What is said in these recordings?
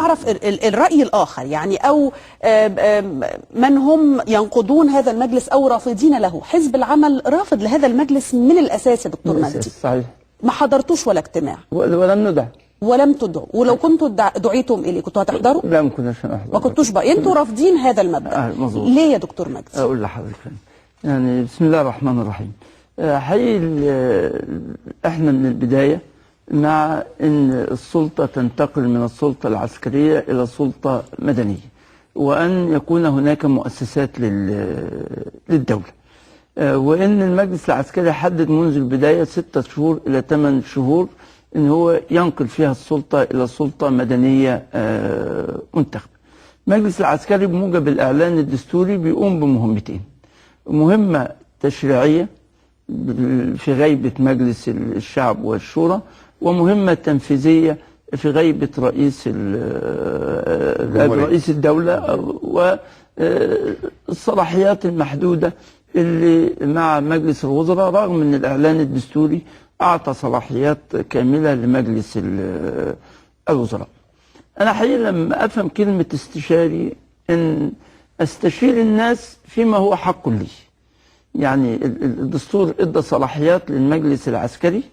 أعرف الرأي الآخر يعني، أو من هم ينقضون هذا المجلس أو رافضين له. حزب العمل رافض لهذا المجلس من الأساس يا دكتور مجدي. صحيح. ما حضرتوش ولا اجتماع ولم ندع. ولم تدعوا، ولو كنتوا دعيتم إليه كنتوا هتحضروا؟ لا، ما كناش نحضر. ما كنتوش بقى انتوا رافضين هذا المبدأ. مظبوط. ليه يا دكتور مجدي؟ أقول لحضرتك يعني بسم الله الرحمن الرحيم. حقيقي احنا من البداية مع ان السلطة تنتقل من السلطة العسكرية الى سلطة مدنية، وان يكون هناك مؤسسات للدولة، وان المجلس العسكري حدد منذ البداية 6 شهور الى 8 شهور ان هو ينقل فيها السلطة الى سلطة مدنية منتخبة. المجلس العسكري بموجب الاعلان الدستوري بيقوم بمهمتين: مهمة تشريعية في غيبة مجلس الشعب والشورى، ومهمة تنفيذية في غيبة رئيس الدولة، والصلاحيات المحدودة اللي مع مجلس الوزراء، رغم ان الاعلان الدستوري اعطى صلاحيات كاملة لمجلس الوزراء. انا حقيقة لما افهم كلمة استشاري ان استشير الناس فيما هو حق لي. يعني الدستور ادى صلاحيات للمجلس العسكري،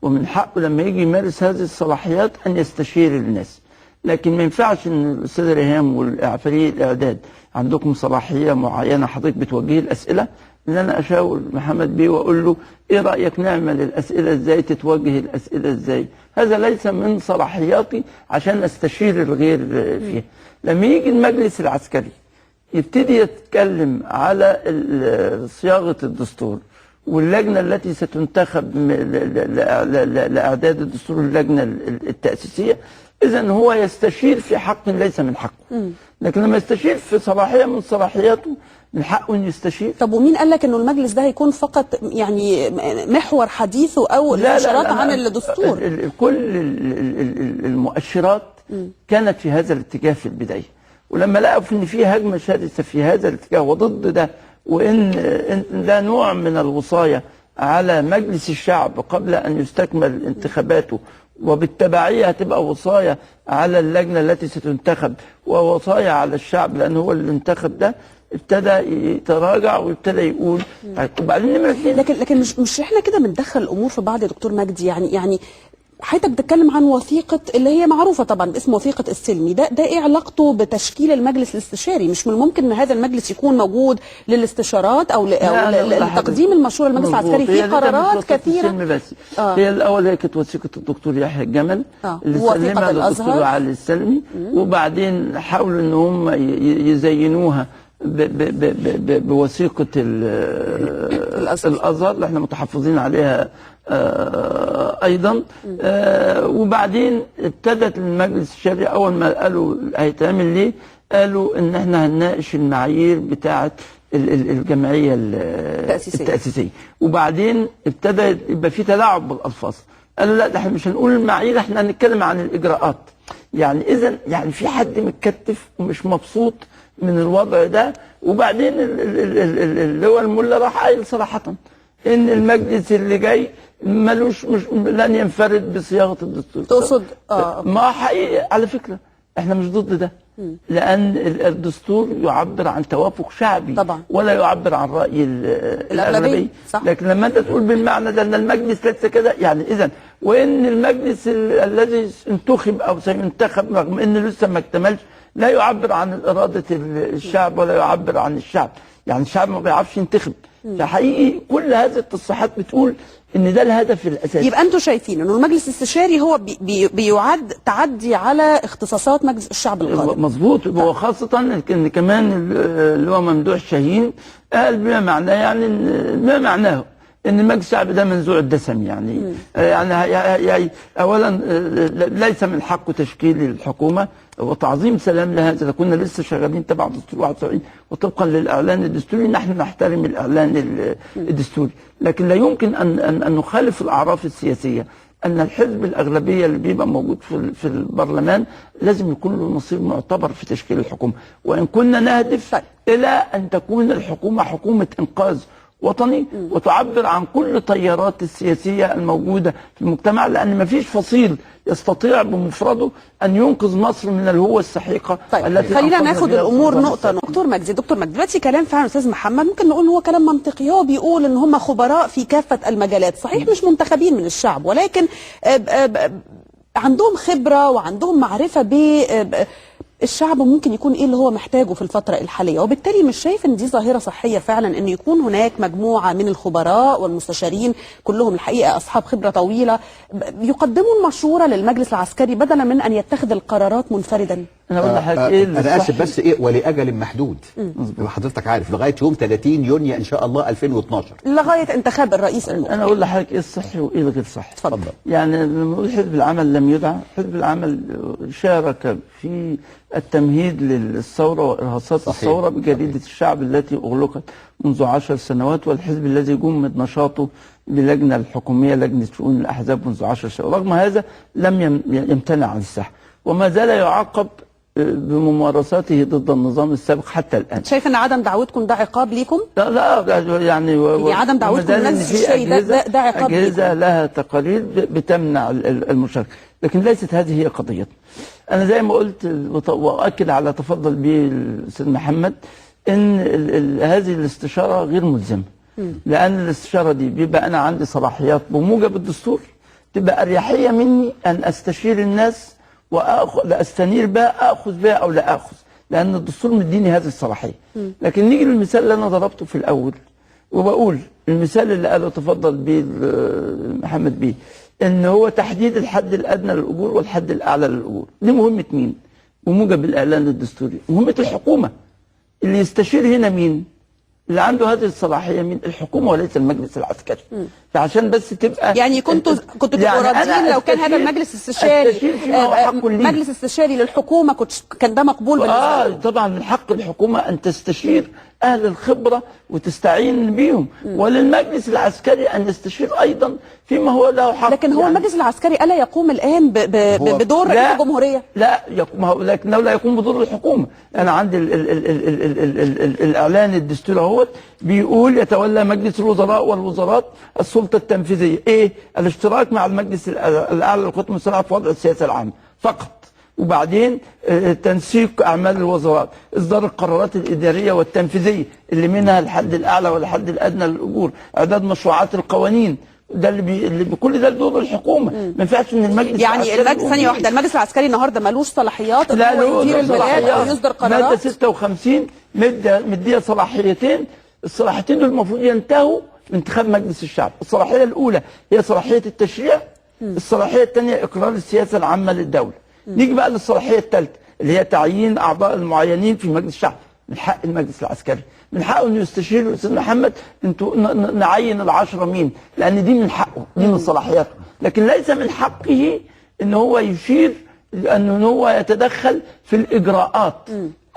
ومن حقه لما يجي يمارس هذه الصلاحيات ان يستشير الناس. لكن ما ينفعش ان الاستاذ ريهام والفريق الاعداد عندكم صلاحيه معينه، حضرتك بتوجهي الاسئله، ان انا اشاور محمد بيه واقول له ايه رايك نعمل الاسئله ازاي، تتوجه الاسئله ازاي. هذا ليس من صلاحياتي عشان استشير الغير فيها. لما يجي المجلس العسكري يبتدي يتكلم على صياغه الدستور واللجنه التي ستنتخب لاعداد الدستور، اللجنه التاسيسيه، اذا هو يستشير في حق ليس من حقه. لكن لما يستشير في صلاحيه من صلاحياته من حقه ان يستشير. طب ومين قال لك انه المجلس ده هيكون فقط يعني محور حديثه او الاستشارات عن الدستور؟ كل المؤشرات كانت في هذا الاتجاه في البدايه، ولما لقوا ان في هجمه شرسه في هذا الاتجاه وضد ده، وان ده نوع من الوصايه على مجلس الشعب قبل ان يستكمل انتخاباته، وبالتبعيه هتبقى وصايه على اللجنه التي ستنتخب ووصايه على الشعب لان هو اللي انتخب ده، ابتدى يتراجع وابتدى يقول. وبعدين لكن مش احنا كده بندخل الامور في بعض يا دكتور مجدي؟ يعني حضرتك بتتكلم عن وثيقه اللي هي معروفه طبعا باسم وثيقه السلمي، ده ايه علاقته بتشكيل المجلس الاستشاري؟ مش من الممكن ان هذا المجلس يكون موجود للاستشارات او لتقديم المشروع للمجلس العسكري في قرارات كثيره؟ بس هي الاول هي كانت وثيقه الدكتور يحيى الجمل اللي سلمها للدكتور علي السلمي، وبعدين حاولوا ان هم يزينوها بوثيقه الازهر اللي احنا متحفظين عليها ايضا. وبعدين ابتدت المجلس الشرعي اول ما قالوا هيتعمل ليه، قالوا ان احنا هنناقش المعايير بتاعه الجمعيه التاسيسيه، وبعدين ابتدى يبقى في تلاعب بالالفاظ. قالوا لا، ده احنا مش هنقول المعايير، احنا هنتكلم عن الاجراءات. يعني اذا يعني في حد متكتف ومش مبسوط من الوضع ده. وبعدين اللي هو الملا راح قايل صراحه ان المجلس اللي جاي ملوش لن ينفرد بصياغه الدستور. تقصد ما حقيقي على فكره احنا مش ضد ده، لان الدستور يعبر عن توافق شعبي طبعا، ولا يعبر عن راي الاغلبيه. لكن لما انت تقول بالمعنى ده ان المجلس ليس كده، يعني اذا وان المجلس الذي انتخب او سينتخب رغم انه لسه ما اكتملش لا يعبر عن اراده الشعب ولا يعبر عن الشعب، يعني الشعب ما بيعرفش ينتخب. فحقيقي كل هذه التصريحات بتقول ان ده الهدف الاساسي. يبقى انتوا شايفين انه المجلس الاستشاري هو بيعد تعدي على اختصاصات مجلس الشعب القادم؟ مظبوط. وخاصه ان كمان اللي هو ممدوح شاهين قال بما معناه، يعني بما معناه ان المجلس الشعبي ده منزوع الدسم. يعني اولا ليس من حقه تشكيل الحكومه وتعظيم سلام لهذا. كنا لسه شغالين تبع دستور 71 وطبقا للاعلان الدستوري نحن نحترم الاعلان الدستوري، لكن لا يمكن ان نخالف الاعراف السياسيه. ان الحزب الاغلبيه اللي بيبقى موجود في البرلمان لازم يكون له نصيب معتبر في تشكيل الحكومه، وان كنا نهدف الى ان تكون الحكومه حكومه انقاذ وطني وتعبر عن كل التيارات السياسية الموجودة في المجتمع، لأن ما فيش فصيل يستطيع بمفرده أن ينقذ مصر من الهوة السحيقة. طيب التي خلينا أنقذنا ناخد بها الامور النظام نقطه نقطه. دكتور مجدي دلوقتي كلام فعلا استاذ محمد ممكن نقول هو كلام منطقي، هو بيقول ان هم خبراء في كافه المجالات، صحيح مش منتخبين من الشعب ولكن عندهم خبره وعندهم معرفه الشعب ممكن يكون ايه اللي هو محتاجه في الفتره الحاليه، وبالتالي مش شايف ان دي ظاهره صحيه فعلا ان يكون هناك مجموعه من الخبراء والمستشارين كلهم الحقيقه اصحاب خبره طويله يقدموا المشوره للمجلس العسكري بدلا من ان يتخذ القرارات منفردا. انا اقول لحضرتك ايه انا اسف بس ولاجل محدود حضرتك عارف لغايه يوم 30 يونيو ان شاء الله 2012 لغايه انتخاب الرئيس المقبل. انا اقول لحضرتك ايه الصحي وايه الغير صحي. اتفضل. يعني لما نقول حزب العمل لم يدع، حزب العمل شارك في التمهيد للثوره وارهاصات الثوره بجريده الشعب التي اغلقت منذ 10 سنوات، والحزب الذي جمد نشاطه بلجنه الحكوميه لجنه شؤون الاحزاب منذ 10 سنوات، رغم هذا لم يمتنع عن السحب وما زال يعاقب بممارساته ضد النظام السابق حتى الان. شايف ان عدم دعوتكم ده عقاب ليكم؟ لا يعني عدم دعوتكم للناس الشيء ده عقاب ليكم. أجهزة لها تقارير بتمنع المشاركة، لكن ليست هذه هي قضيتنا. أنا زي ما قلت وأؤكد على تفضل به الأستاذ محمد إن هذه الاستشارة غير ملزمة، لأن الاستشارة دي بيبقى أنا عندي صلاحيات بموجب الدستور، تبقى أريحية مني أن أستشير الناس وأستنير بها، أخذ بها أو لا أخذ، لأن الدستور مديني هذه الصلاحية. لكن نيجي للمثال اللي أنا ضربته في الأول وبقول المثال اللي قاله تفضل بيه محمد بيه، إن هو تحديد الحد الأدنى للأجور والحد الأعلى للأجور. دي مهمة مين؟ بموجب الإعلان الدستوري مهمة الحكومة. اللي يستشير هنا مين؟ اللي عنده هذه الصلاحيه من الحكومه وليس المجلس العسكري. فعشان بس تبقى يعني كنتوا تبقوا راضيين لو كان هذا المجلس الاستشاري مجلس استشاري للحكومه كان ده مقبول بالنسبه لكم؟ طبعا من حق الحكومه ان تستشير اهل الخبره وتستعين بيهم، وللمجلس العسكري ان يستشير ايضا فيما هو له حق. لكن هو المجلس العسكري الا يقوم الان بدور رئيس الجمهوريه؟ لا لكنه لا يقوم بدور الحكومه. انا عندي الاعلان الدستوري اهوت بيقول يتولى مجلس الوزراء والوزارات السلطه التنفيذيه، ايه؟ الاشتراك مع المجلس الاعلى للقوات المسلحه في وضع السياسه العامه فقط، وبعدين تنسيق اعمال الوزارات، اصدار القرارات الاداريه والتنفيذيه اللي منها الحد الاعلى والحد الادنى للاجور، اعداد مشروعات القوانين. ده اللي بكل ده دور الحكومه. ما ينفعش ان المجلس يعني المجلس ثانيه واحده، المجلس العسكري النهارده مالوش صلاحيات ان هو يدير البلاد او يصدر قرارات؟ ماده 56 مديه صلاحيتين، الصلاحيتين دول المفروض ينتهوا بانتخاب مجلس الشعب. الصلاحيه الاولى هي صلاحيه التشريع، الصلاحيه الثانيه اقرار السياسه العامه للدوله. نيجي بقى للصلاحيه الثالثه اللي هي تعيين اعضاء المعينين في مجلس الشعب. من حق المجلس العسكري، من حقه انه يستشير الاستاذ محمد انتوا نعين ال10 مين، لان دي من حقه، دي من صلاحياته، لكن ليس من حقه ان هو يشير ان هو يتدخل في الاجراءات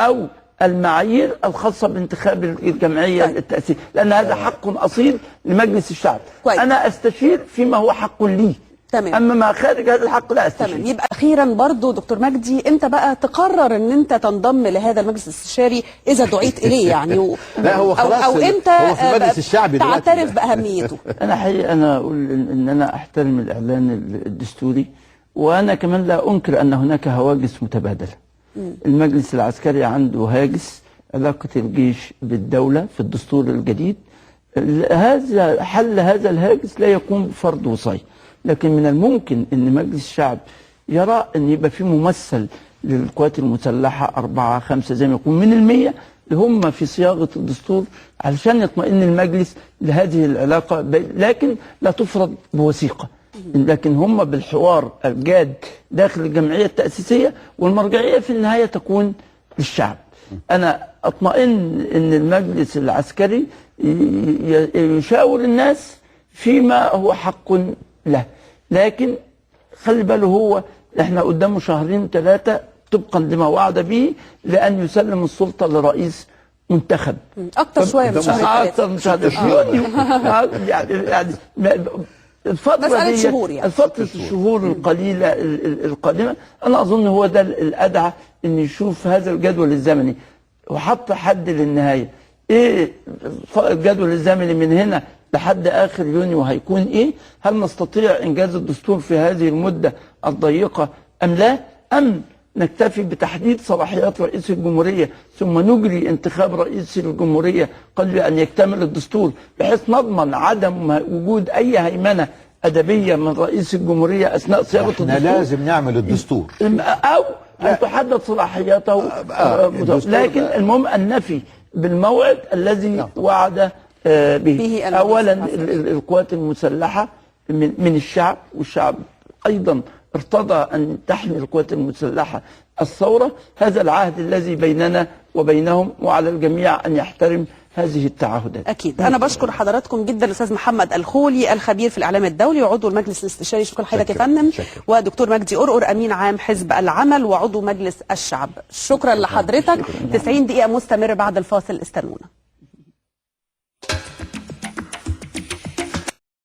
او المعايير الخاصه بانتخاب الجمعيه التاسيسيه، لان هذا حق اصيل لمجلس الشعب. انا استشير فيما هو حق لي. تمام. اما ما خارج هذا الحق لا استشير. تمام. يبقى اخيرا برضو دكتور مجدي انت بقى تقرر ان انت تنضم لهذا المجلس الاستشاري اذا دعيت اليه يعني لا هو خلاص او انت هو في المجلس الشعبي تعترف باهميته. انا حقيقه انا اقول ان انا احترم الاعلان الدستوري، وانا كمان لا انكر ان هناك هواجس متبادله. المجلس العسكري عنده هاجس علاقه الجيش بالدوله في الدستور الجديد. حل هذا الهاجس لا يقوم بفرض وصايه، لكن من الممكن ان مجلس الشعب يرى ان يبقى في ممثل للقوات المسلحه 4 5 زي ما يكون من 100 اللي هم في صياغه الدستور علشان يطمئن المجلس لهذه العلاقه، لكن لا تفرض بوثيقه، لكن هم بالحوار الجاد داخل الجمعيه التاسيسيه، والمرجعيه في النهايه تكون للشعب. انا اطمئن ان المجلس العسكري يشاور الناس فيما هو حق له، لكن خلي باله هو احنا قدامه 2 3 طبقا لما وعد به لان يسلم السلطه لرئيس منتخب. اكتر شويه من شهر، اكتر من شهر يعني الفتره دي شهور يعني. الفتره الشهور القليله القادمه انا اظن هو ده الادعى ان يشوف هذا الجدول الزمني وحط حد للنهايه. ايه الجدول الزمني من هنا لحد اخر يونيو هيكون ايه؟ هل نستطيع انجاز الدستور في هذه المده الضيقه ام لا؟ ام نكتفي بتحديد صلاحيات رئيس الجمهوريه ثم نجري انتخاب رئيس الجمهوريه قبل ان يكتمل الدستور، بحيث نضمن عدم وجود اي هيمنه ادبيه من رئيس الجمهوريه اثناء صياغه الدستور؟ احنا لازم نعمل الدستور او ان تحدد صلاحياته لكن المهم النفي بالموعد الذي وعد به. اولا القوات المسلحه من الشعب، والشعب ايضا ارتضى ان تحمي القوات المسلحه الثوره. هذا العهد الذي بيننا وبينهم، وعلى الجميع ان يحترم هذه التعهدات. اكيد. انا بشكر حضراتكم جدا الاستاذ محمد الخولي الخبير في الاعلام الدولي وعضو المجلس الاستشاري، شكرا حضرتك يا فندم، ودكتور مجدي قرقر امين عام حزب العمل وعضو مجلس الشعب، شكرا لحضرتك. 90 دقيقه مستمره بعد الفاصل، استنونا.